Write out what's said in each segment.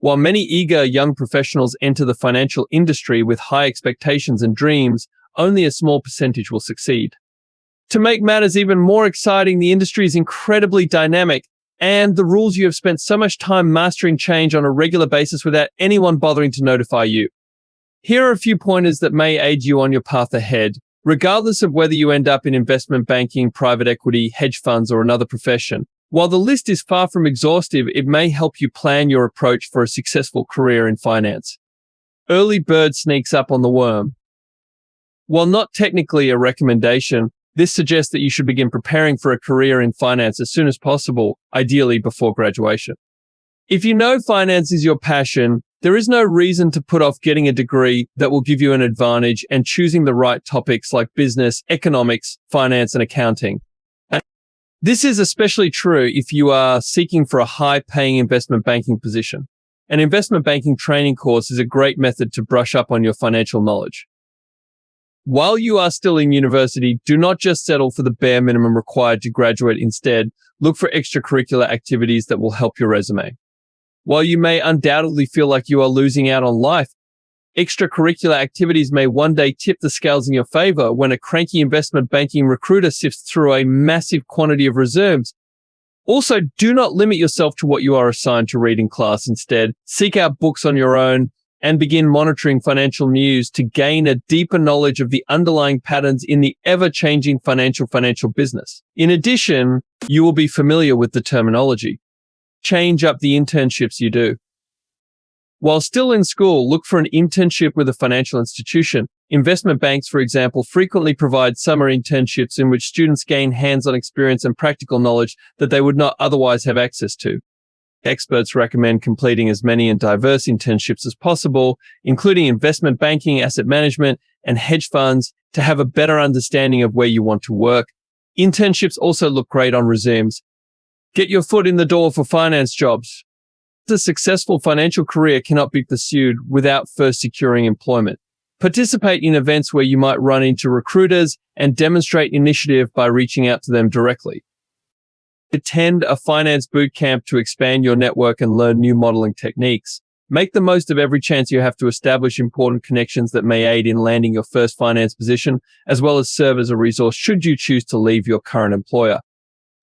While many eager young professionals enter the financial industry with high expectations and dreams, only a small percentage will succeed. To make matters even more exciting, the industry is incredibly dynamic, and the rules you have spent so much time mastering change on a regular basis without anyone bothering to notify you. Here are a few pointers that may aid you on your path ahead, regardless of whether you end up in investment banking, private equity, hedge funds, or another profession. While the list is far from exhaustive, it may help you plan your approach for a successful career in finance. Early bird sneaks up on the worm. While not technically a recommendation, this suggests that you should begin preparing for a career in finance as soon as possible, ideally before graduation. If you know finance is your passion, there is no reason to put off getting a degree that will give you an advantage and choosing the right topics like business, economics, finance, and accounting. This is especially true if you are seeking for a high-paying investment banking position. An investment banking training course is a great method to brush up on your financial knowledge. While you are still in university, do not just settle for the bare minimum required to graduate. Instead, look for extracurricular activities that will help your resume. While you may undoubtedly feel like you are losing out on life, extracurricular activities may one day tip the scales in your favor when a cranky investment banking recruiter sifts through a massive quantity of resumes. Also, do not limit yourself to what you are assigned to read in class. Instead, seek out books on your own and begin monitoring financial news to gain a deeper knowledge of the underlying patterns in the ever-changing financial business. In addition, you will be familiar with the terminology. Change up the internships you do. While still in school, look for an internship with a financial institution. Investment banks, for example, frequently provide summer internships in which students gain hands-on experience and practical knowledge that they would not otherwise have access to. Experts recommend completing as many and diverse internships as possible, including investment banking, asset management, and hedge funds, to have a better understanding of where you want to work. Internships also look great on resumes. Get your foot in the door for finance jobs. A successful financial career cannot be pursued without first securing employment. Participate in events where you might run into recruiters and demonstrate initiative by reaching out to them directly. Attend a finance boot camp to expand your network and learn new modeling techniques. Make the most of every chance you have to establish important connections that may aid in landing your first finance position, as well as serve as a resource should you choose to leave your current employer.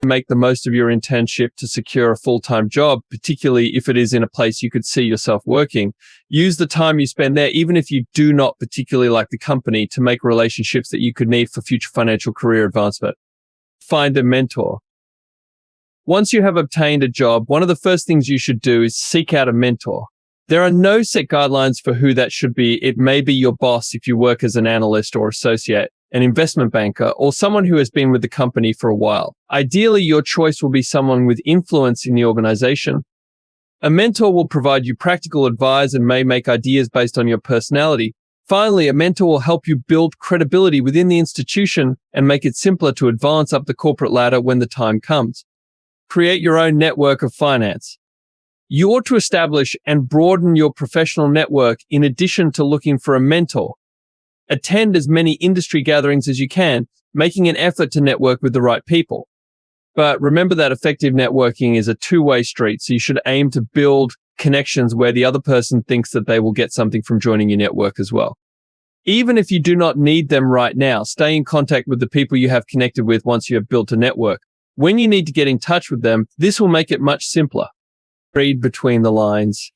Make the most of your internship to secure a full-time job, particularly if it is in a place you could see yourself working. Use the time you spend there, even if you do not particularly like the company, to make relationships that you could need for future financial career advancement. Find a mentor. Once you have obtained a job, one of the first things you should do is seek out a mentor. There are no set guidelines for who that should be. It may be your boss if you work as an analyst or associate, an investment banker, or someone who has been with the company for a while. Ideally, your choice will be someone with influence in the organization. A mentor will provide you practical advice and may make ideas based on your personality. Finally, a mentor will help you build credibility within the institution and make it simpler to advance up the corporate ladder when the time comes. Create your own network of finance. You ought to establish and broaden your professional network in addition to looking for a mentor. Attend as many industry gatherings as you can, making an effort to network with the right people. But remember that effective networking is a two-way street, so you should aim to build connections where the other person thinks that they will get something from joining your network as well. Even if you do not need them right now, stay in contact with the people you have connected with once you have built a network. When you need to get in touch with them, this will make it much simpler. Read between the lines.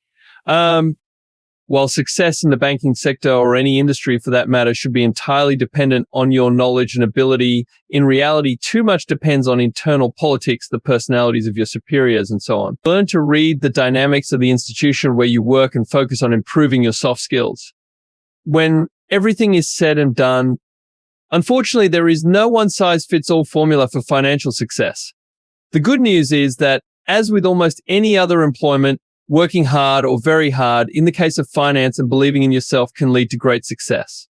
While success in the banking sector or any industry for that matter should be entirely dependent on your knowledge and ability, in reality, too much depends on internal politics, the personalities of your superiors, and so on. Learn to read the dynamics of the institution where you work and focus on improving your soft skills. When everything is said and done, unfortunately, there is no one-size-fits-all formula for financial success. The good news is that, as with almost any other employment, working hard or very hard, in the case of finance, and believing in yourself can lead to great success.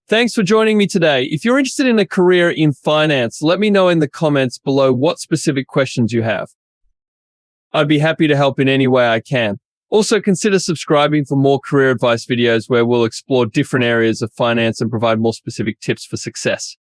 Thanks for joining me today. If you're interested in a career in finance, let me know in the comments below what specific questions you have. I'd be happy to help in any way I can. Also, consider subscribing for more career advice videos where we'll explore different areas of finance and provide more specific tips for success.